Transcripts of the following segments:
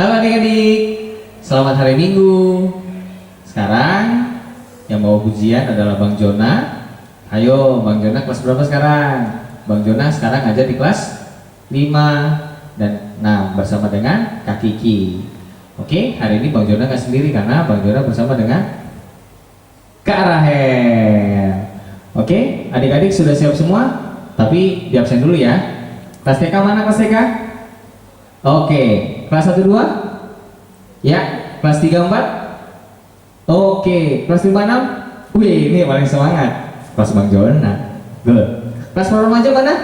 Halo adik-adik, selamat hari Minggu. Sekarang yang mau ujian adalah Bang Jona. Ayo, Bang Jona kelas berapa sekarang? Bang Jona sekarang aja di kelas 5 dan 6 bersama dengan Kak Kiki. Oke, hari ini Bang Jona nggak sendiri karena Bang Jona bersama dengan Kak Rahel. Oke, adik-adik sudah siap semua? Tapi di absen dulu ya. Kelas TK mana kelas TK? Oke, kelas 1 2? Ya, kelas 3 4? Oke, kelas 5 6? Wih, ini paling semangat. Kelas Bang Jona. Good. Kelas remaja mana?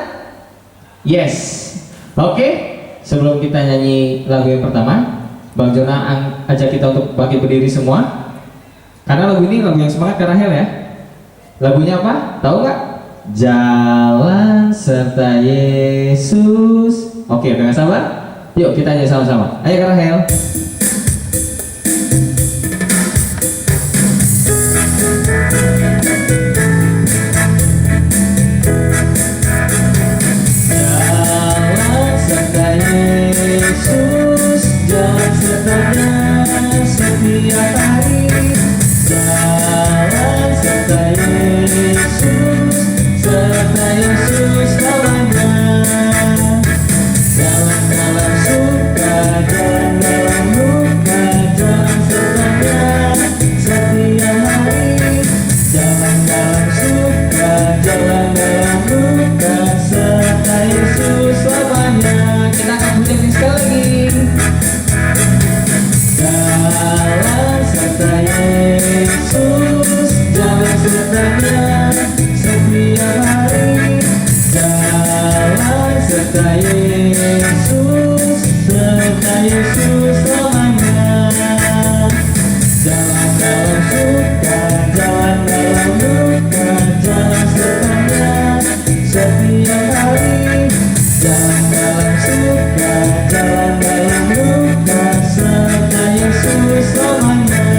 Yes. Oke, sebelum kita nyanyi lagu yang pertama, Bang Jona ajak kita untuk bangkit berdiri semua. Karena lagu ini lagu yang semangat Kak Rahel ya. Lagunya apa? Tahu nggak? Jalan serta Yesus. Oke, dengan sabar. Yuk kita nyanyi sama-sama. Ayo Kak Rahel. Jalan serta Yesus, jalan sertanya setiap hari. Jalan serta Yesus, serta Yesus lawannya. Jalan dalam suka, jalan dalam luka, jalan sertanya setiap hari. Jalan dalam suka, jalan dalam luka, serta Yesus lawannya. Kita akan bunyiin sekali lagi. Jalan serta Yesus, jalan sertanya setiap hari. Jalan serta Yesus, serta Yesus selamanya. Jalan dalam suka, jalan dalam luka, jalan sertanya setiap hari. Jalan dalam suka, jalan dalam luka, serta Yesus selamanya.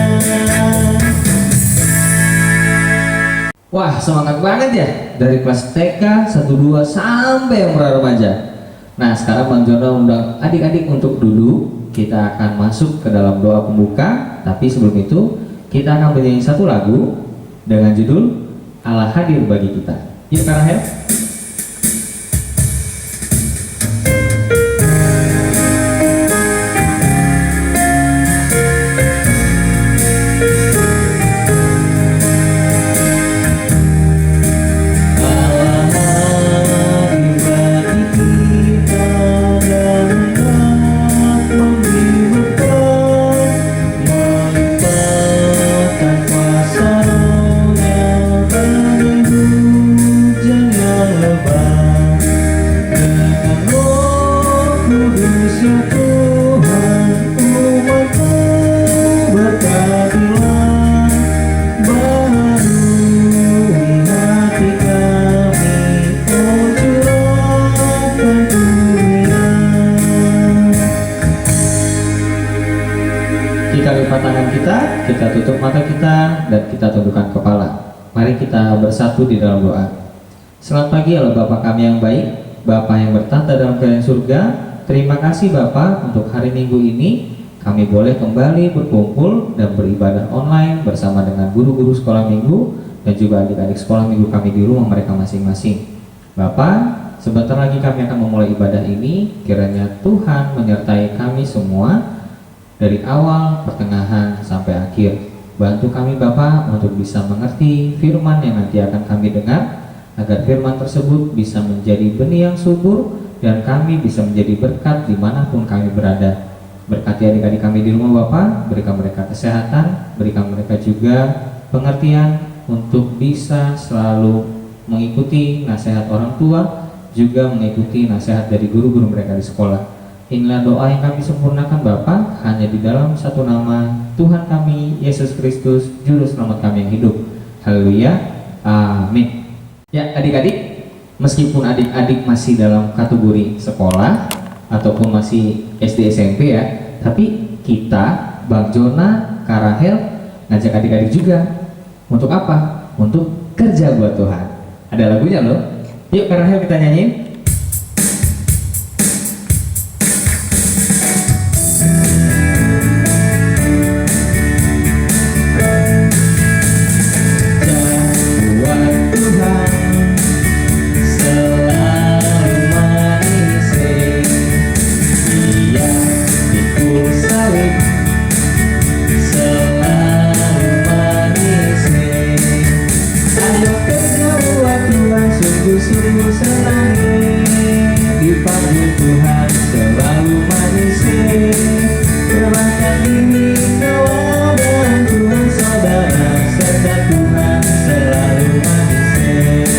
Wah, semangat banget ya, dari kelas TK 1 2 sampai yang remaja. Nah, sekarang Bang Jona undang adik-adik untuk duduk. Kita akan masuk ke dalam doa pembuka. Tapi sebelum itu, kita akan menyanyi satu lagu dengan judul Allah Hadir Bagi Kita. Yuk Kak Rahel. ya Tuhan, umat-Mu berkatilah, baharui hati kami, oh curahkan kurnia. Kita lipat tangan kita tutup mata kita, dan kita tundukkan kepala. Mari kita bersatu di dalam doa. Selamat pagi Allah Bapa kami yang baik, Bapa yang bertata dalam kerajaan surga. Terima kasih Bapa untuk hari Minggu ini kami boleh kembali berkumpul dan beribadah online bersama dengan guru-guru sekolah minggu dan juga adik-adik sekolah minggu kami di rumah mereka masing-masing. Bapa, sebentar lagi kami akan memulai ibadah ini. Kiranya Tuhan menyertai kami semua dari awal, pertengahan, sampai akhir. Bantu kami Bapa untuk bisa mengerti firman yang nanti akan kami dengar, agar firman tersebut bisa menjadi benih yang subur dan kami bisa menjadi berkat dimanapun kami berada. Berkati adik-adik kami di rumah Bapa, berikan mereka kesehatan, berikan mereka juga pengertian untuk bisa selalu mengikuti nasihat orang tua, juga mengikuti nasihat dari guru-guru mereka di sekolah. Inilah doa yang kami sempurnakan Bapa, hanya di dalam satu nama Tuhan kami, Yesus Kristus, Juru Selamat kami yang hidup. Haleluya, amin. Ya adik-adik, meskipun adik-adik masih dalam kategori sekolah ataupun masih SD SMP ya, tapi kita, Bang Jona, Kak Rahel, ngajak adik-adik juga. Untuk apa? Untuk kerja buat Tuhan. Ada lagunya loh. Yuk Kak Rahel kita nyanyiin. Sungguh senang dipanggil Tuhan selalu manis. Relakan diri kawan dan Tuhan saudara, serta Tuhan selalu manis.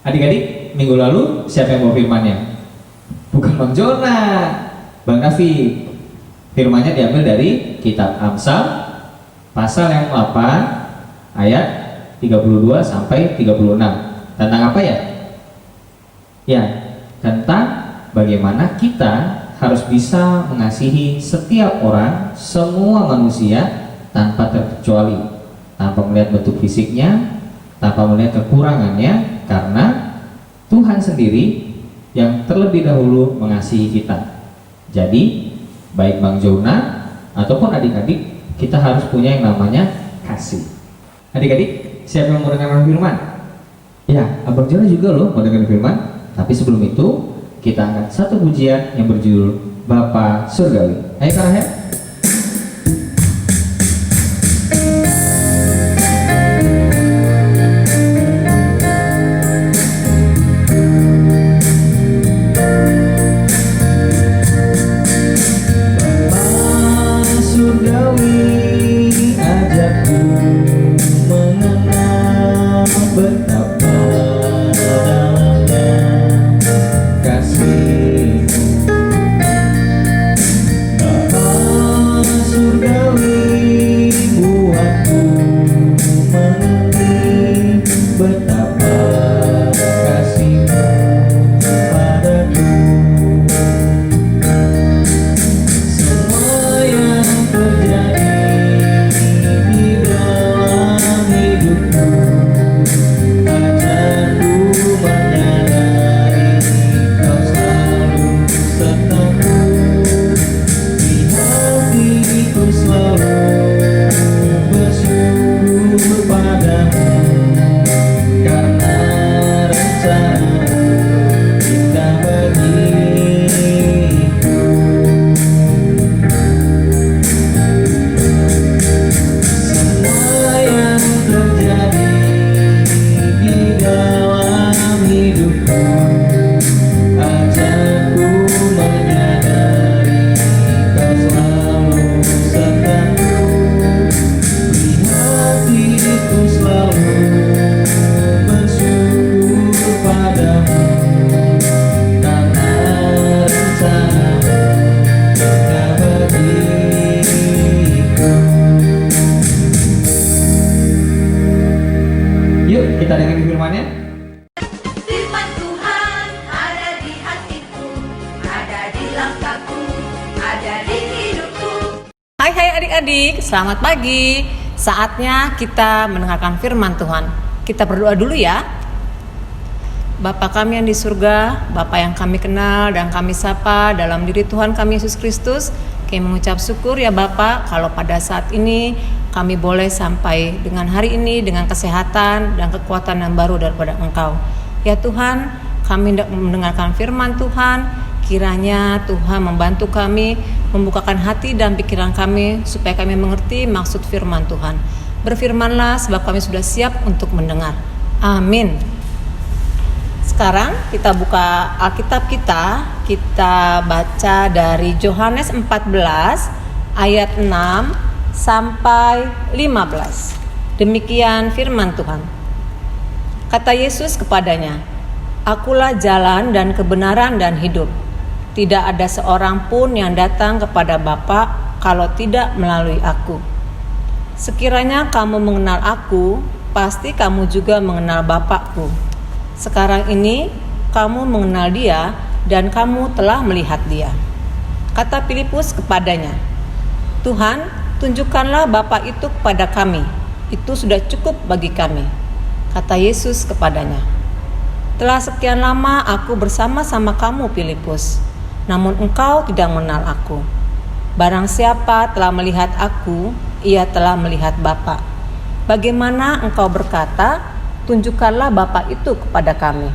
Adik-adik, minggu lalu siapa yang bawa firmannya? Bukan Bang Jona, Bang David. Firmannya diambil dari kitab Amsal pasal yang 8 ayat 32 sampai 36. Tentang apa ya? Ya, tentang bagaimana kita harus bisa mengasihi setiap orang, semua manusia tanpa terkecuali, tanpa melihat bentuk fisiknya, tanpa melihat kekurangannya, karena Tuhan sendiri yang terlebih dahulu mengasihi kita. Jadi, baik Bang Jona ataupun adik-adik, kita harus punya yang namanya kasih. Adik-adik, siapa yang mau dengar firman? Ya, Abang Jona juga loh mau dengar firman. Tapi sebelum itu, kita angkat satu pujian yang berjudul Bapa Surgawi. Ayo Kak Rahel. Hai adik-adik, selamat pagi. Saatnya kita mendengarkan firman Tuhan. Kita berdoa dulu ya. Bapa kami yang di surga, Bapa yang kami kenal dan kami sapa dalam diri Tuhan kami Yesus Kristus, kami mengucap syukur ya Bapa kalau pada saat ini kami boleh sampai dengan hari ini dengan kesehatan dan kekuatan yang baru daripada Engkau. Ya Tuhan, kami hendak mendengarkan firman Tuhan, kiranya Tuhan membantu kami, membukakan hati dan pikiran kami supaya kami mengerti maksud firman Tuhan. Berfirmanlah sebab kami sudah siap untuk mendengar. Amin. Sekarang kita buka Alkitab kita baca dari Yohanes 14 ayat 6 sampai 15. Demikian firman Tuhan. Kata Yesus kepadanya, "Akulah jalan dan kebenaran dan hidup. Tidak ada seorang pun yang datang kepada Bapa kalau tidak melalui aku. Sekiranya kamu mengenal aku, pasti kamu juga mengenal Bapakku. Sekarang ini kamu mengenal Dia dan kamu telah melihat Dia." Kata Filipus kepadanya, "Tuhan, tunjukkanlah Bapa itu kepada kami. Itu sudah cukup bagi kami." Kata Yesus kepadanya, "Telah sekian lama aku bersama-sama kamu, Filipus, namun engkau tidak mengenal aku. Barang siapa telah melihat aku, ia telah melihat Bapa. Bagaimana engkau berkata, tunjukkanlah Bapa itu kepada kami?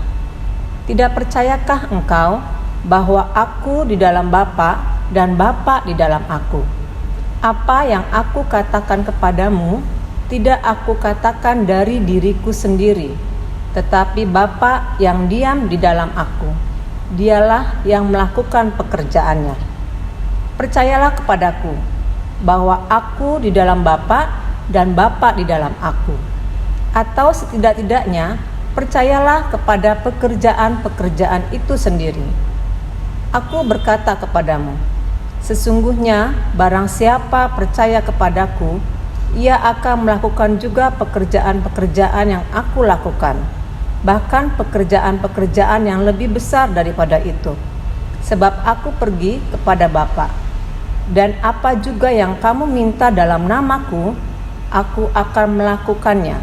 Tidak percayakah engkau bahwa aku di dalam Bapa dan Bapa di dalam aku? Apa yang aku katakan kepadamu, tidak aku katakan dari diriku sendiri, tetapi Bapa yang diam di dalam aku, Dialah yang melakukan pekerjaannya. Percayalah kepadaku bahwa aku di dalam Bapa dan Bapa di dalam aku. Atau setidak-tidaknya percayalah kepada pekerjaan-pekerjaan itu sendiri. Aku berkata kepadamu, sesungguhnya barang siapa percaya kepadaku, ia akan melakukan juga pekerjaan-pekerjaan yang aku lakukan, bahkan pekerjaan-pekerjaan yang lebih besar daripada itu. Sebab aku pergi kepada Bapa, dan apa juga yang kamu minta dalam namaku, aku akan melakukannya,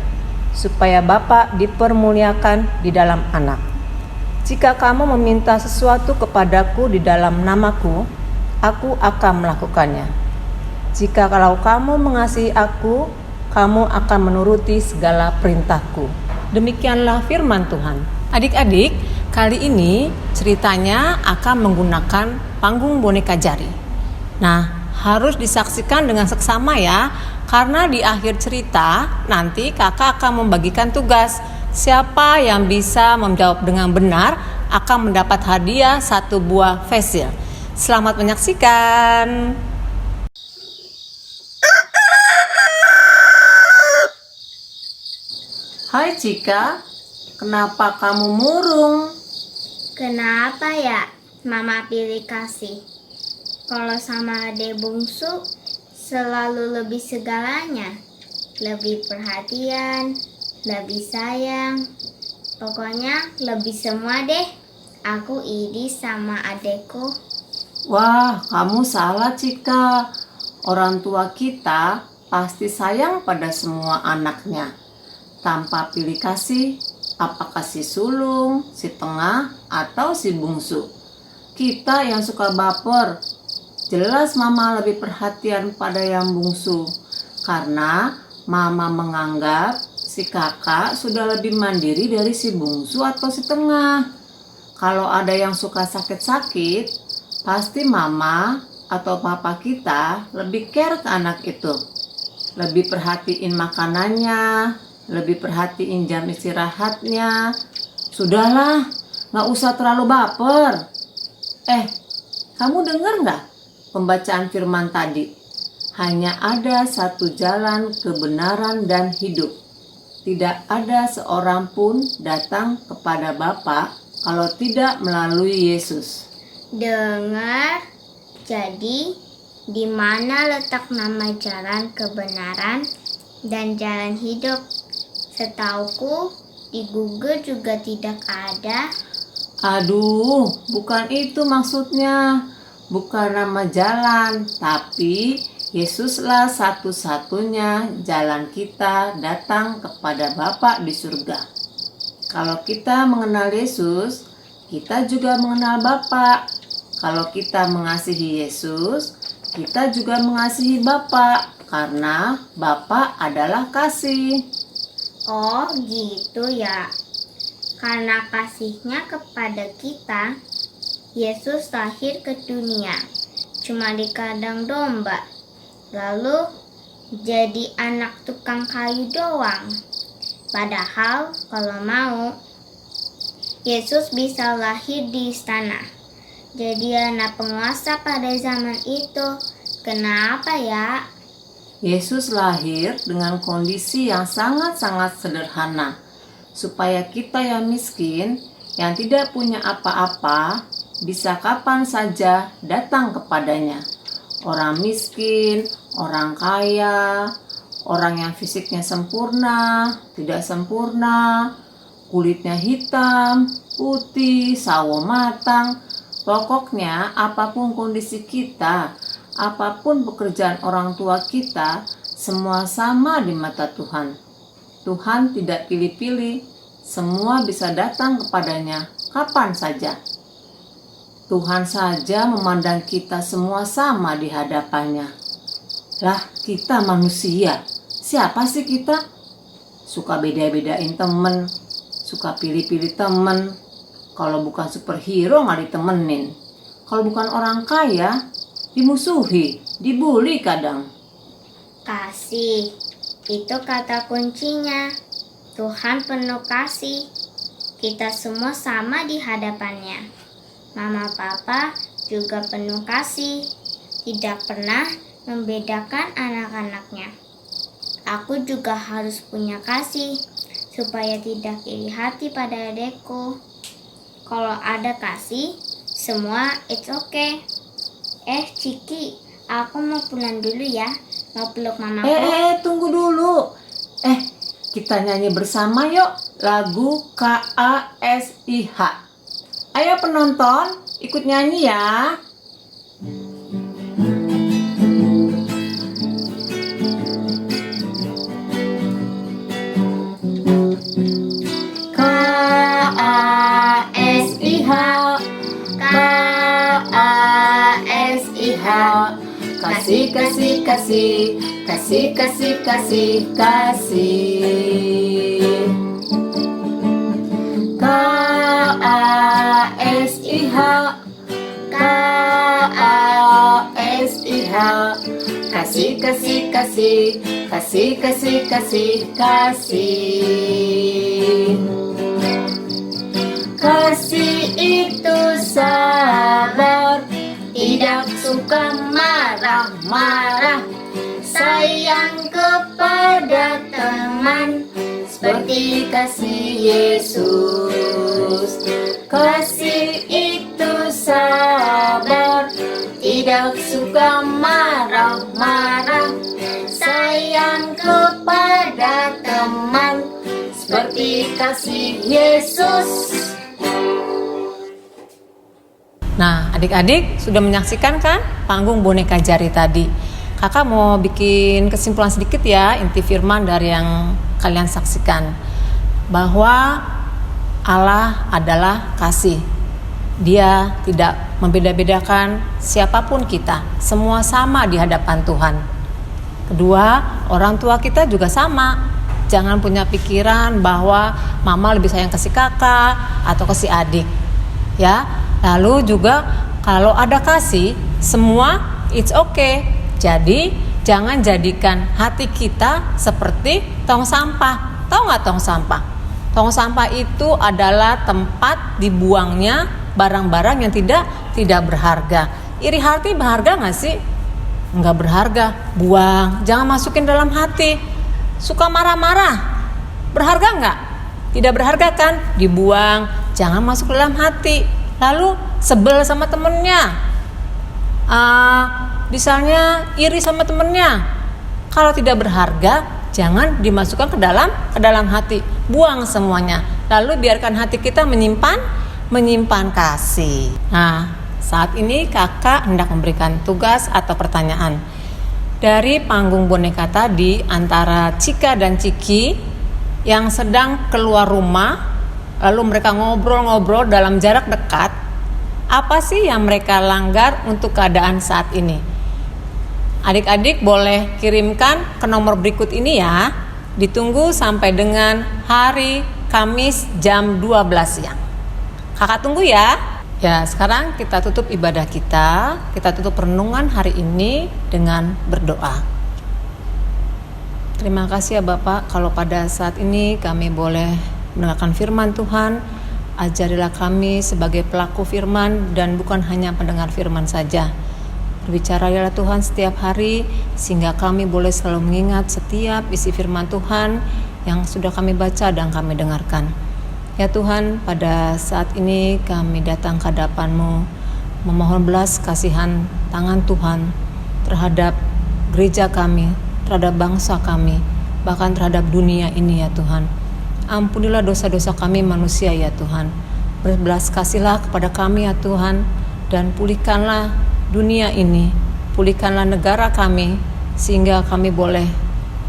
supaya Bapa dipermuliakan di dalam Anak. Jika kamu meminta sesuatu kepadaku di dalam namaku, aku akan melakukannya. Jika kalau kamu mengasihi aku, kamu akan menuruti segala perintahku." Demikianlah firman Tuhan. Adik-adik, kali ini ceritanya akan menggunakan panggung boneka jari. Nah, harus disaksikan dengan seksama ya, karena di akhir cerita nanti kakak akan membagikan tugas. Siapa yang bisa menjawab dengan benar akan mendapat hadiah 1 buah face shield. Selamat menyaksikan. Hai Cika, kenapa kamu murung? Kenapa ya Mama pilih kasih? Kalau sama adik bungsu selalu lebih segalanya, lebih perhatian, lebih sayang, pokoknya lebih semua deh. Aku iri sama adekku. Wah, kamu salah Cika. Orang tua kita pasti sayang pada semua anaknya, tanpa pilih kasih, apakah si sulung, si tengah, atau si bungsu. Kita yang suka baper, jelas mama lebih perhatian pada yang bungsu, karena mama menganggap si kakak sudah lebih mandiri dari si bungsu atau si tengah. Kalau ada yang suka sakit-sakit, pasti mama atau papa kita lebih care ke anak itu. Lebih perhatiin makanannya, lebih perhatiin jam istirahatnya. Sudahlah, gak usah terlalu baper. Kamu dengar gak pembacaan firman tadi? Hanya ada satu jalan kebenaran dan hidup. Tidak ada seorang pun datang kepada Bapa kalau tidak melalui Yesus. Dengar, jadi di mana letak nama jalan kebenaran dan jalan hidup? Setauku di Google juga tidak ada. Aduh, bukan itu maksudnya. Bukan nama jalan, tapi Yesuslah satu-satunya jalan kita datang kepada Bapa di surga. Kalau kita mengenal Yesus, kita juga mengenal Bapa. Kalau kita mengasihi Yesus, kita juga mengasihi Bapa, karena Bapa adalah kasih. Oh gitu ya. Karena kasihnya kepada kita, Yesus lahir ke dunia cuma di kandang domba. Lalu jadi anak tukang kayu doang. Padahal kalau mau, Yesus bisa lahir di istana. Jadi anak penguasa pada zaman itu. Kenapa ya? Yesus lahir dengan kondisi yang sangat-sangat sederhana, supaya kita yang miskin, yang tidak punya apa-apa, bisa kapan saja datang kepadanya. Orang miskin, orang kaya, orang yang fisiknya sempurna, tidak sempurna, kulitnya hitam, putih, sawo matang. Pokoknya apapun kondisi kita, apapun pekerjaan orang tua kita, semua sama di mata Tuhan. Tuhan tidak pilih-pilih, semua bisa datang kepadanya kapan saja. Tuhan saja memandang kita semua sama di hadapannya. Lah, kita manusia. Siapa sih kita? Suka beda-bedain temen, suka pilih-pilih temen. Kalau bukan superhero nggak ditemenin. Kalau bukan orang kaya, dimusuhi, dibully kadang. Kasih, itu kata kuncinya. Tuhan penuh kasih. Kita semua sama di hadapannya. Mama Papa juga penuh kasih. Tidak pernah membedakan anak-anaknya. Aku juga harus punya kasih supaya tidak iri hati pada adekku. Kalau ada kasih, semua it's okay. Ciki, aku mau pulang dulu ya. Mau peluk mamaku. Tunggu dulu. Kita nyanyi bersama yuk lagu KASIH. Ayo penonton, ikut nyanyi ya. KASIH, KASIH. Kasih, kasih, kasih, kasih, kasih, kasih, kasih. KASIH, KASIH. Kasih, kasih, kasih, kasih, kasih, kasih, kasih. Kasih itu sabar, tidak suka marah-marah, sayang kepada teman, seperti kasih Yesus. Kasih itu sabar, tidak suka marah-marah, sayang kepada teman, seperti kasih Yesus. Nah, adik-adik sudah menyaksikan kan panggung boneka jari tadi. Kakak mau bikin kesimpulan sedikit ya, inti firman dari yang kalian saksikan. Bahwa Allah adalah kasih. Dia tidak membeda-bedakan siapapun kita. Semua sama di hadapan Tuhan. Kedua, orang tua kita juga sama. Jangan punya pikiran bahwa mama lebih sayang ke si kakak atau ke si adik. Ya. Lalu juga kalau ada kasih, semua it's okay. Jadi jangan jadikan hati kita seperti tong sampah. Tahu nggak tong sampah? Tong sampah itu adalah tempat dibuangnya barang-barang yang tidak berharga. Iri hati berharga nggak sih? Nggak berharga. Buang. Jangan masukin dalam hati. Suka marah-marah. Berharga nggak? Tidak berharga kan? Dibuang. Jangan masuk dalam hati. Lalu sebel sama temennya, misalnya iri sama temennya. Kalau tidak berharga, jangan dimasukkan ke dalam hati. Buang semuanya. Lalu biarkan hati kita menyimpan kasih. Nah, saat ini kakak hendak memberikan tugas atau pertanyaan. dari panggung boneka tadi antara Cika dan Ciki yang sedang keluar rumah, lalu mereka ngobrol-ngobrol dalam jarak dekat. Apa sih yang mereka langgar untuk keadaan saat ini? Adik-adik boleh kirimkan ke nomor berikut ini ya. Ditunggu sampai dengan hari Kamis jam 12 siang. Kakak tunggu ya. Ya, sekarang kita tutup ibadah kita. Kita tutup renungan hari ini dengan berdoa. Terima kasih ya Bapak, kalau pada saat ini kami boleh mendengarkan firman Tuhan. Ajarilah kami sebagai pelaku firman dan bukan hanya pendengar firman saja. Berbicaralah Tuhan setiap hari sehingga kami boleh selalu mengingat setiap isi firman Tuhan yang sudah kami baca dan kami dengarkan. Ya Tuhan, pada saat ini kami datang ke hadapan-Mu memohon belas kasihan tangan Tuhan terhadap gereja kami, terhadap bangsa kami, bahkan terhadap dunia ini ya Tuhan. Ampunilah dosa-dosa kami manusia ya Tuhan. Berbelas kasihlah kepada kami ya Tuhan, dan pulihkanlah dunia ini, pulihkanlah negara kami, sehingga kami boleh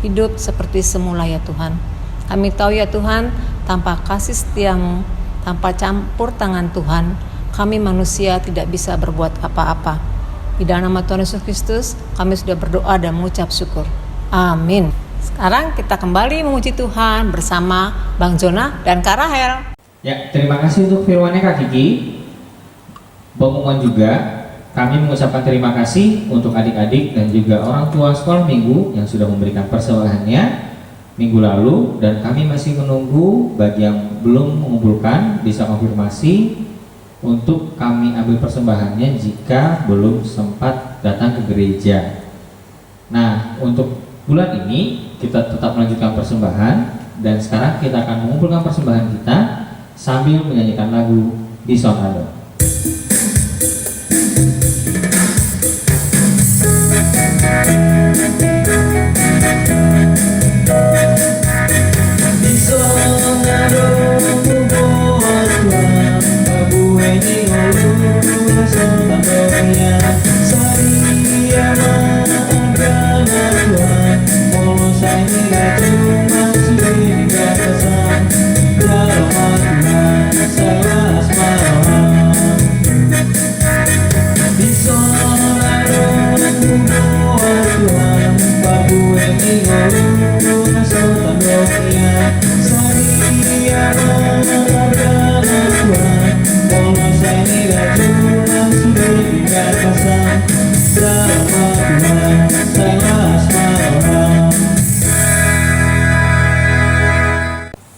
hidup seperti semula ya Tuhan. Kami tahu ya Tuhan, tanpa kasih setia-Mu, tanpa campur tangan Tuhan, kami manusia tidak bisa berbuat apa-apa. Di dalam nama Tuhan Yesus Kristus, kami sudah berdoa dan mengucap syukur. Amin. Sekarang kita kembali memuji Tuhan bersama Bang Jona dan Kak Rahel. Ya, terima kasih untuk firman-Nya Kak Kiki. Bang Umon juga, kami mengucapkan terima kasih untuk adik-adik dan juga orang tua sekolah minggu yang sudah memberikan persembahannya minggu lalu, dan kami masih menunggu bagi yang belum mengumpulkan bisa konfirmasi untuk kami ambil persembahannya jika belum sempat datang ke gereja. Nah, untuk bulan ini kita tetap melanjutkan persembahan, dan sekarang kita akan mengumpulkan persembahan kita sambil menyanyikan lagu Di Sonado.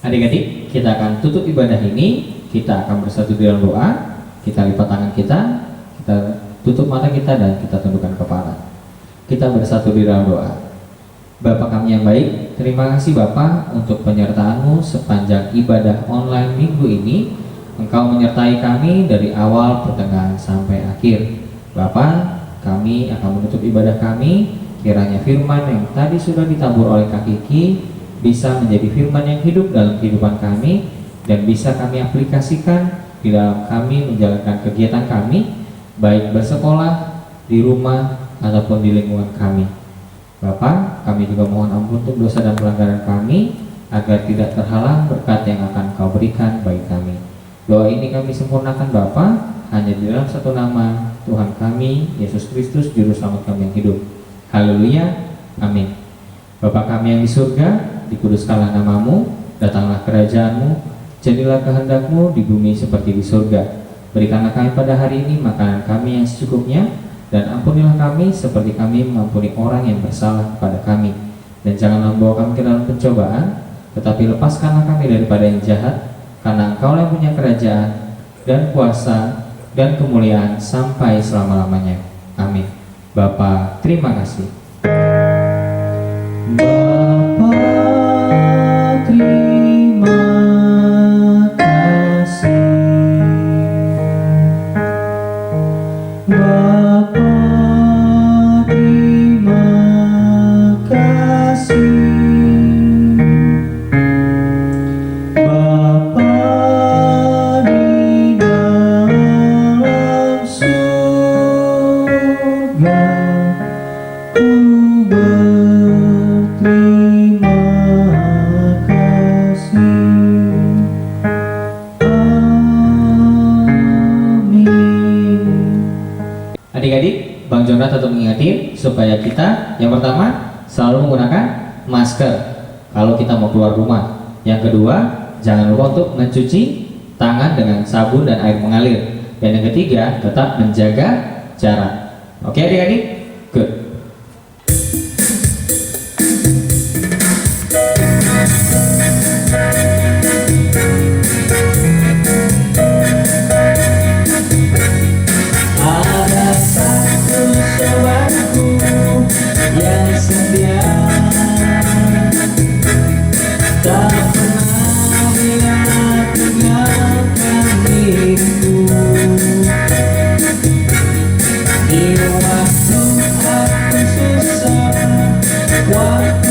Adik-adik, kita akan tutup ibadah ini. Kita akan bersatu di dalam doa. Kita lipat tangan kita tutup mata kita, dan kita tundukkan kepala. Kita bersatu di dalam doa. Bapa kami yang baik, terima kasih Bapa untuk penyertaan-Mu sepanjang ibadah online minggu ini. Engkau menyertai kami dari awal, pertengahan, sampai akhir. Bapa, kami akan menutup ibadah kami. Kiranya firman yang tadi sudah ditabur oleh Kak Kiki bisa menjadi firman yang hidup dalam kehidupan kami, dan bisa kami aplikasikan di dalam kami menjalankan kegiatan kami, baik bersekolah, di rumah, ataupun di lingkungan kami. Bapa, kami juga mohon ampun untuk dosa dan pelanggaran kami, agar tidak terhalang berkat yang akan Kau berikan bagi kami. Doa ini kami sempurnakan Bapa hanya di dalam satu nama, Tuhan kami, Yesus Kristus, Juru Selamat kami yang hidup. Haleluya, amin. Bapa kami yang di surga, dikuduskanlah nama-Mu, datanglah kerajaan-Mu, jadilah kehendak-Mu di bumi seperti di surga. Berikanlah kami pada hari ini makanan kami yang secukupnya, dan ampunilah kami seperti kami mengampuni orang yang bersalah kepada kami. Dan janganlah membawa kami ke dalam pencobaan, tetapi lepaskanlah kami daripada yang jahat, karena Engkau yang punya kerajaan, dan kuasa, dan kemuliaan sampai selama-lamanya. Amin. Bapa, terima kasih. Bapa, terima kasih. Bapa, terima kasih. Bapa di dalam surga, ku Adik-adik, Bang Jona tetap mengingatkan supaya kita yang pertama selalu menggunakan masker kalau kita mau keluar rumah. Yang kedua, jangan lupa untuk mencuci tangan dengan sabun dan air mengalir. Dan yang ketiga, tetap menjaga jarak. Oke adik-adik? Good. Ada satu sobatku yang setia, tak pernah dia tinggalkan diriku. Di waktu aku susah, waktu